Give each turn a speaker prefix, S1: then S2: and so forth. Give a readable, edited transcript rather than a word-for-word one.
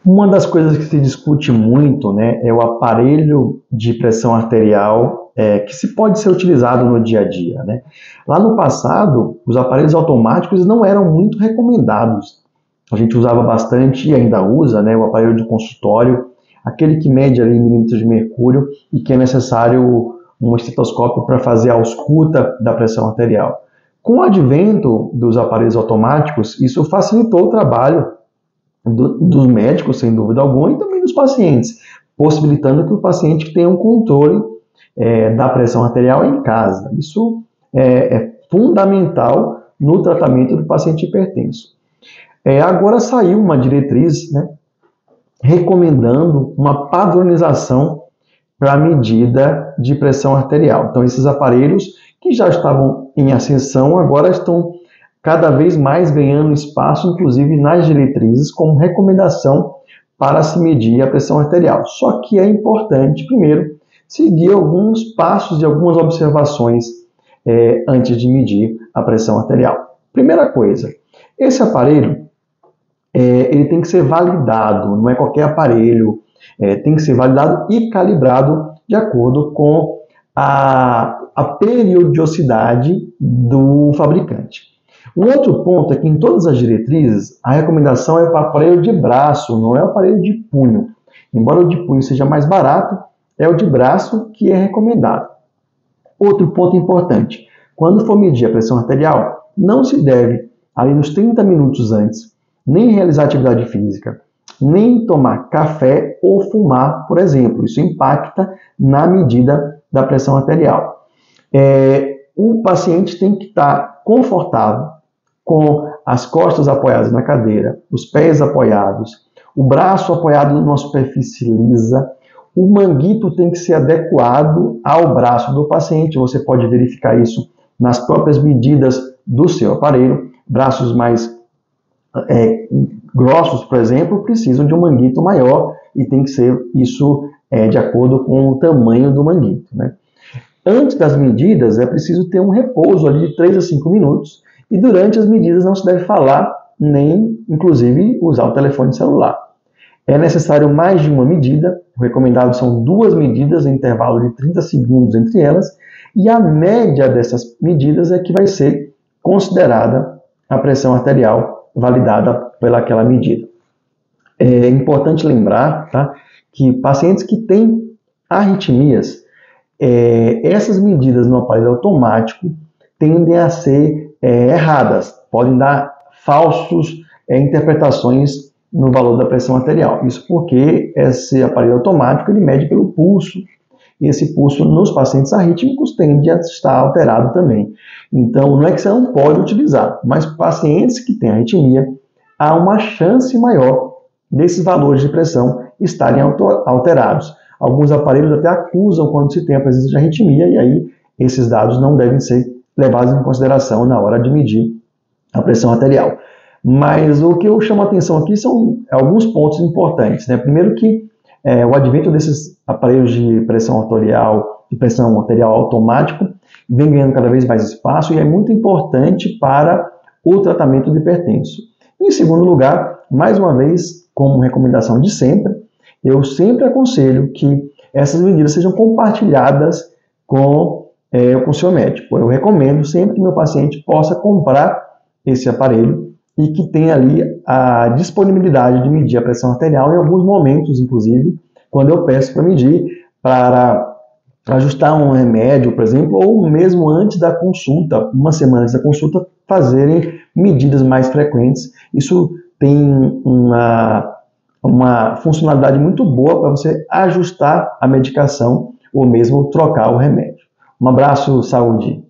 S1: Uma das coisas que se discute muito, né, é o aparelho de pressão arterial que se pode ser utilizado no dia a dia, né? Lá no passado, os aparelhos automáticos não eram muito recomendados. A gente usava bastante e ainda usa, né, o aparelho de consultório, aquele que mede ali milímetros de mercúrio e que é necessário um estetoscópio para fazer a ausculta da pressão arterial. Com o advento dos aparelhos automáticos, isso facilitou o trabalho dos médicos, sem dúvida alguma, e também dos pacientes, possibilitando que o paciente tenha um controle da pressão arterial em casa. Isso é fundamental no tratamento do paciente hipertenso. Agora saiu uma diretriz, né, recomendando uma padronização para a medida de pressão arterial. Então, esses aparelhos que já estavam em ascensão, agora estão cada vez mais ganhando espaço, inclusive nas diretrizes, como recomendação para se medir a pressão arterial. Só que é importante, primeiro, seguir alguns passos e algumas observações antes de medir a pressão arterial. Primeira coisa, esse aparelho ele tem que ser validado, não é qualquer aparelho, tem que ser validado e calibrado de acordo com a periodicidade do fabricante. Um outro ponto é que em todas as diretrizes, a recomendação é para aparelho de braço, não é o aparelho de punho. Embora o de punho seja mais barato, é o de braço que é recomendado. Outro ponto importante, quando for medir a pressão arterial, não se deve, ali nos 30 minutos antes, nem realizar atividade física, nem tomar café ou fumar, por exemplo. Isso impacta na medida da pressão arterial. O paciente tem que estar confortável, com as costas apoiadas na cadeira, os pés apoiados, o braço apoiado numa superfície lisa. O manguito tem que ser adequado ao braço do paciente. Você pode verificar isso nas próprias medidas do seu aparelho. Braços mais grossos, por exemplo, precisam de um manguito maior e tem que ser isso de acordo com o tamanho do manguito, né? Antes das medidas, é preciso ter um repouso ali de 3 a 5 minutos e durante as medidas não se deve falar, nem, inclusive, usar o telefone celular. É necessário mais de uma medida, o recomendado são 2 medidas em intervalo de 30 segundos entre elas, e a média dessas medidas é que vai ser considerada a pressão arterial validada pelaquela medida. É importante lembrar, tá, que pacientes que têm arritmias, essas medidas no aparelho automático tendem a ser erradas, podem dar falsas interpretações no valor da pressão arterial. Isso porque esse aparelho automático ele mede pelo pulso, e esse pulso nos pacientes arrítmicos tende a estar alterado também. Então, não é que você não pode utilizar, mas pacientes que têm arritmia, há uma chance maior desses valores de pressão estarem alterados. Alguns aparelhos até acusam quando se tem a presença de arritmia, e aí esses dados não devem ser levados em consideração na hora de medir a pressão arterial. Mas o que eu chamo a atenção aqui são alguns pontos importantes, né? Primeiro que o advento desses aparelhos de pressão arterial automático vem ganhando cada vez mais espaço e é muito importante para o tratamento do hipertenso. Em segundo lugar, mais uma vez, como recomendação de sempre, eu sempre aconselho que essas medidas sejam compartilhadas com o seu médico. Eu recomendo sempre que meu paciente possa comprar esse aparelho e que tenha ali a disponibilidade de medir a pressão arterial em alguns momentos, inclusive, quando eu peço para medir, para ajustar um remédio, por exemplo, ou mesmo antes da consulta, uma semana antes da consulta, fazerem medidas mais frequentes. Isso tem uma funcionalidade muito boa para você ajustar a medicação ou mesmo trocar o remédio. Um abraço, saúde!